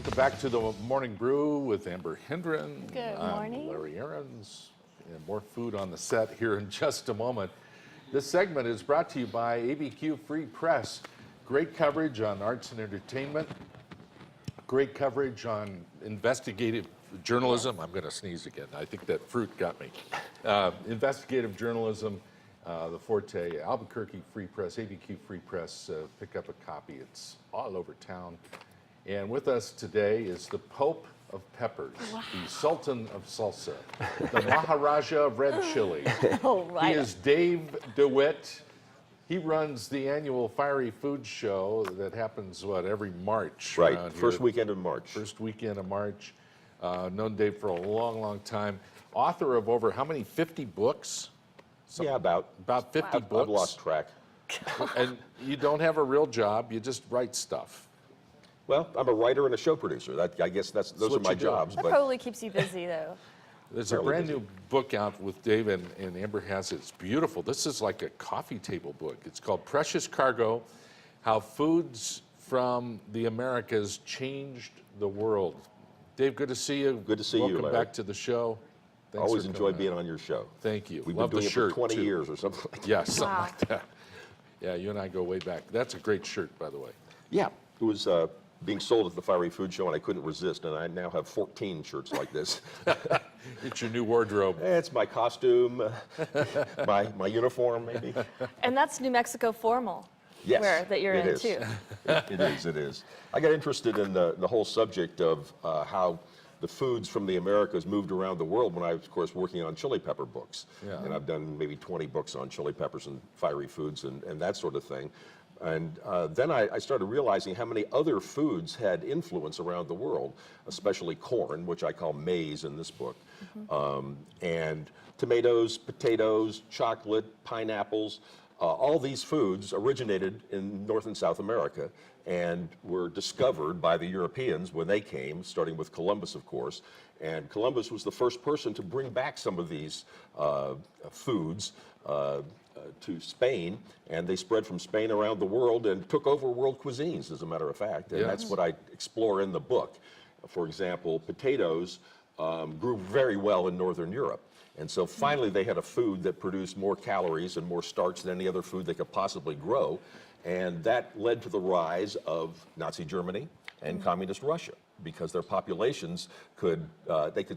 Welcome back to the Morning Brew with Amber Hendren. Good morning. I'm Larry Aarons. And more food on the set here in just a moment. This segment is brought to you by ABQ Free Press. Great coverage on arts and entertainment. Great coverage on investigative journalism. I'm going to sneeze again. I think that fruit got me. Investigative journalism, the Forte, Albuquerque Free Press, ABQ Free Press. Pick up a copy. It's all over town. And with us today is the Pope of Peppers, the Sultan of Salsa, the Maharaja of Red Chili. Oh, right. He is Dave DeWitt. He runs the annual Fiery Food Show that happens, every March? Right, First first weekend of March. First weekend of March. Known Dave for a long, long time. Author of over how many, 50 books? Yeah, about 50 books. I've lost track. And you don't have a real job, you just write stuff. Well, I'm a writer and a show producer. I guess those are what my you do. jobs. That But probably keeps you busy, though. There's a Fairly brand busy. new book out with Dave, and Amber has it. It's beautiful. This is like a coffee table book. It's called Precious Cargo, How Foods from the Americas Changed the World. Dave, good to see you. Good to see you, Welcome Larry. back to the show. Thanks always for enjoy coming being out. on your show. Thank you. We've Love been doing the it shirt, for 20 too. years or something like that. Yeah, something Wow. like that. Yeah, you and I go way back. That's a great shirt, by the way. Yeah, it was being sold at the Fiery Food Show, and I couldn't resist, and I now have 14 shirts like this. It's your new wardrobe. It's my costume, my uniform, maybe. And that's New Mexico formal Yes, wear that you're it in, is. too. It is. I got interested in the whole subject of how the foods from the Americas moved around the world when I was, of course, working on chili pepper books. Yeah. And I've done maybe 20 books on chili peppers and fiery foods and that sort of thing. And then I started realizing how many other foods had influence around the world, especially corn, which I call maize in this book, and tomatoes, potatoes, chocolate, pineapples. All these foods originated in North and South America and were discovered by the Europeans when they came, starting with Columbus, of course. And Columbus was the first person to bring back some of these foods to Spain, and they spread from Spain around the world and took over world cuisines, as a matter of fact. And that's what I explore in the book. For example, potatoes grew very well in Northern Europe. And so finally they had a food that produced more calories and more starch than any other food they could possibly grow. And that led to the rise of Nazi Germany and Communist Russia, because their populations could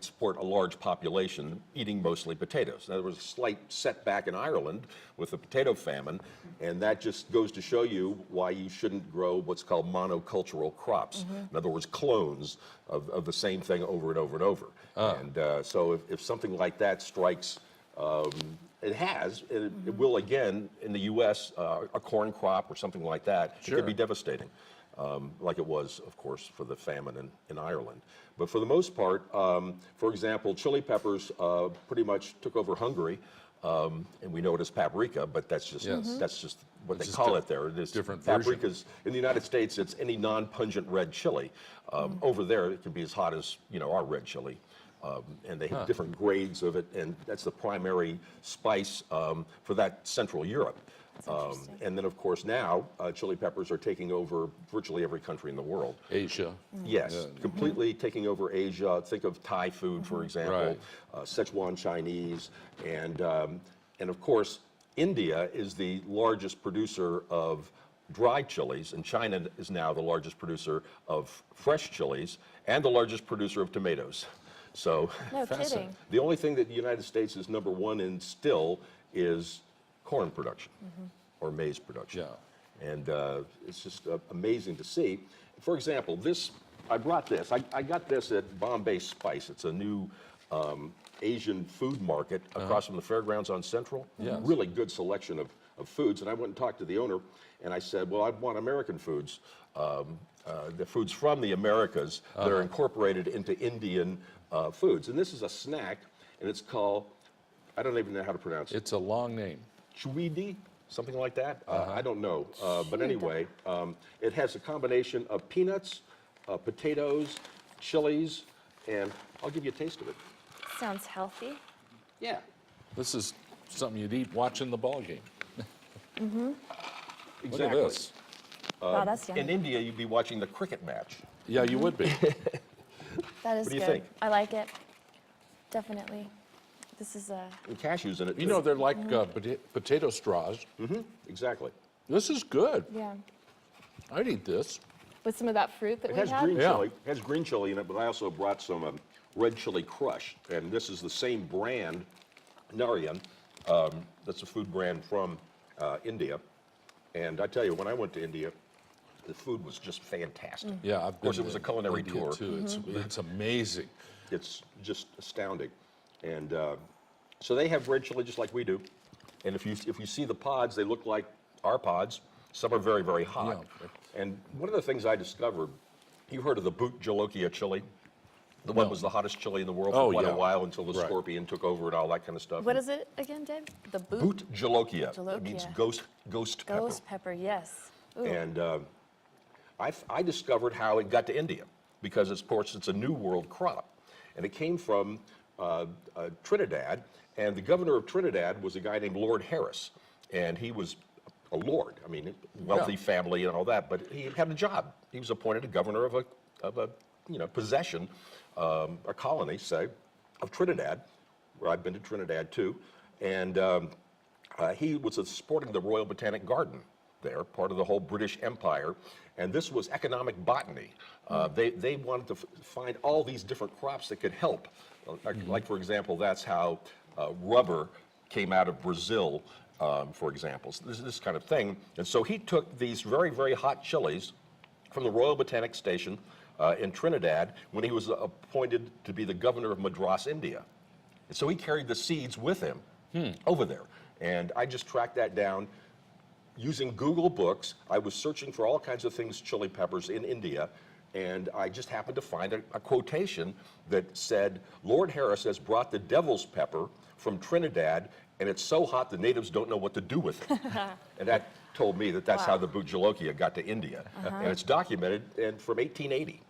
support a large population eating mostly potatoes. Now, there was a slight setback in Ireland with the potato famine, and that just goes to show you why you shouldn't grow what's called monocultural crops. In other words, clones of the same thing over and over and over. And so if something like that strikes, it will again in the U.S., a corn crop or something like that, it could be devastating. Like it was, of course, for the famine in Ireland. But for the most part, for example, chili peppers pretty much took over Hungary, and we know it as paprika, but that's just what they call it there. It is different paprikas. In the United States, it's any non-pungent red chili. Over there, it can be as hot as our red chili. And they have different grades of it, and that's the primary spice for that Central Europe. And then, of course, now chili peppers are taking over virtually every country in the world. Asia. Yes, completely taking over Asia. Think of Thai food, for example, Szechuan Chinese, and of course, India is the largest producer of dried chilies, and China is now the largest producer of fresh chilies and the largest producer of tomatoes. So, No kidding. the only thing that the United States is #1 in still is corn production or maize production. Yeah. And it's just amazing to see. For example, I brought this. I got this at Bombay Spice. It's a new Asian food market across from the fairgrounds on Central. Really good selection of foods. And I went and talked to the owner, and I said, well, I want American foods. The foods from the Americas that are incorporated into Indian foods. And this is a snack, and it's called, I don't even know how to pronounce it. It's a long name. Chuidi, something like that. I don't know. But anyway, it has a combination of peanuts, potatoes, chilies, and I'll give you a taste of it. Sounds healthy. Yeah. This is something you'd eat watching the ball game. Exactly. Look at this. Wow, that's yummy. In India, you'd be watching the cricket match. Yeah, you would be. That is What do you good. think? I like it. Definitely. This is a. And cashews in it. You know, they're like potato straws. Exactly. This is good. Yeah. I'd eat this. With some of that fruit that It we has had. green Yeah. chili. It has green chili in it, but I also brought some red chili crush, and this is the same brand, Narayan. That's a food brand from India, and I tell you, when I went to India, the food was just fantastic. Yeah, I've Of course, been it was to a culinary India, tour. too. It's amazing. It's just astounding, and so they have red chili just like we do, and if you see the pods, they look like our pods. Some are very, very hot. Yeah. And one of the things I discovered, you heard of the boot jolokia chili? The one No. was the hottest chili in the world Oh, for quite yeah. a while until the Right. scorpion took over and all that kind of stuff. What is it again, Dave? The boot? Boot jolokia. It means Jolokia. ghost pepper. Ghost pepper, yes. Ooh. And I discovered how it got to India because, of course, it's a new world crop. And it came from Trinidad, and the governor of Trinidad was a guy named Lord Harris. And he was a lord, I mean, wealthy Yeah. family and all that, but he had a job. He was appointed a governor of a possession, a colony, say, of Trinidad, where I've been to Trinidad too. And he was supporting the Royal Botanic Garden there, part of the whole British Empire. And this was economic botany. They wanted to find all these different crops that could help. Like, for example, that's how rubber came out of Brazil, for example. So this kind of thing. And so he took these very, very hot chilies from the Royal Botanic Station in Trinidad when he was appointed to be the governor of Madras, India. And so he carried the seeds with him over there. And I just tracked that down using Google Books. I was searching for all kinds of things, chili peppers in India, and I just happened to find a quotation that said, Lord Harris has brought the devil's pepper from Trinidad, and it's so hot the natives don't know what to do with it. And that told me that that's how the boot jolokia got to India. And it's documented from 1880.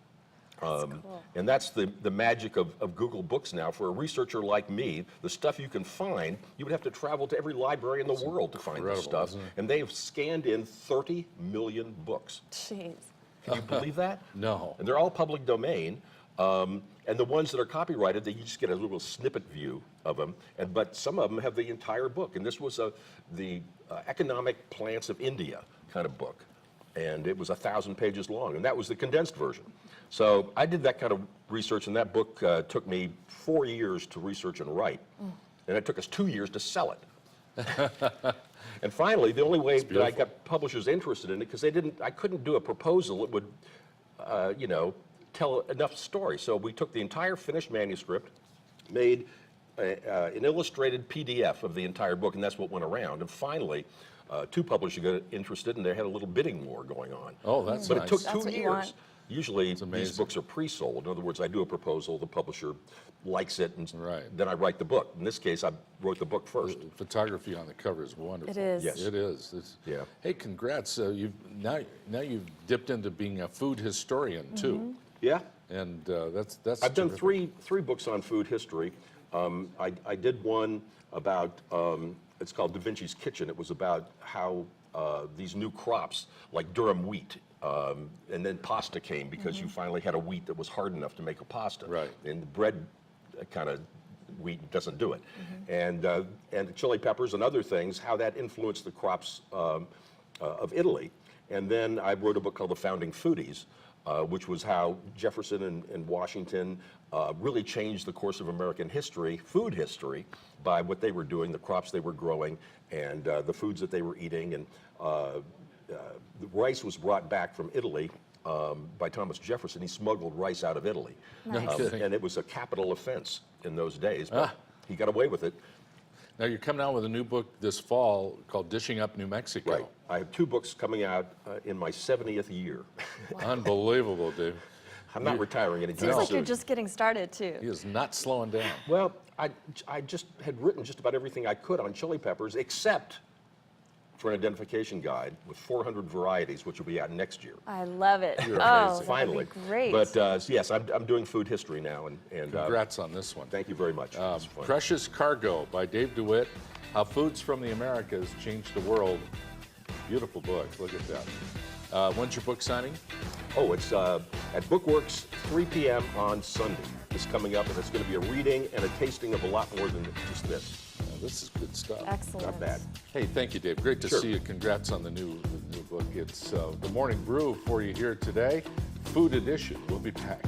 Cool. And that's the magic of Google Books now. For a researcher like me, the stuff you can find, you would have to travel to every library in the world to find this incredible, stuff. isn't it? And they have scanned in 30 million books. Jeez. Can you believe that? No. And they're all public domain. And the ones that are copyrighted, you just get a little snippet view of them. But some of them have the entire book. And this was the Economic Plants of India kind of book. And it was 1,000 pages long. And that was the condensed version. So I did that kind of research, and that book took me 4 years to research and write. And it took us 2 years to sell it. And finally, the only way that I got publishers interested in it, because I couldn't do a proposal that would, tell enough story. So we took the entire finished manuscript, made an illustrated PDF of the entire book, and that's what went around. And finally, two publishers got interested, and they had a little bidding war going on. Oh, that's But nice. it took That's 2 what you years. want. Usually, these amazing. books are pre-sold. In other words, I do a proposal, the publisher likes it, and Right. then I write the book. In this case, I wrote the book first. The photography on the cover is wonderful. It is. Yes. It is. Yeah. Hey, congrats. Now you've dipped into being a food historian too, Yeah. and that's. I've done terrific. three books on food history. I did one about, it's called Da Vinci's Kitchen. It was about how these new crops, like durum wheat, and then pasta came because you finally had a wheat that was hard enough to make a pasta. Right. And the bread kind of wheat doesn't do it. And the chili peppers and other things, how that influenced the crops of Italy. And then I wrote a book called The Founding Foodies, which was how Jefferson and Washington really changed the course of American history, food history, by what they were doing, the crops they were growing, and the foods that they were eating. And the rice was brought back from Italy by Thomas Jefferson. He smuggled rice out of Italy. Nice. kidding. And it was a capital offense in those days, but he got away with it. Now you're coming out with a new book this fall called Dishing Up New Mexico. Right. I have 2 books coming out in my 70th year. Unbelievable, dude. I'm not retiring anytime Seems like soon. you're just getting started too. He is not slowing down. Well, I just had written just about everything I could on chili peppers, except for an identification guide with 400 varieties, which will be out next year. I love it. You're Oh, amazing. Finally. that'd be great. But yes, I'm doing food history now, and Congrats on this one. thank you very much. It's fun. Precious Cargo by Dave DeWitt. How Foods from the Americas Changed the World. Beautiful book. Look at that. When's your book signing? Oh, it's at Bookworks, 3 p.m. on Sunday. This coming up, and it's going to be a reading and a tasting of a lot more than just this. This is good stuff. Excellent. Not bad. Hey, thank you, Dave. Great to Sure. see you. Congrats on the new book. It's the Morning Brew for you here today. Food edition. We'll be back.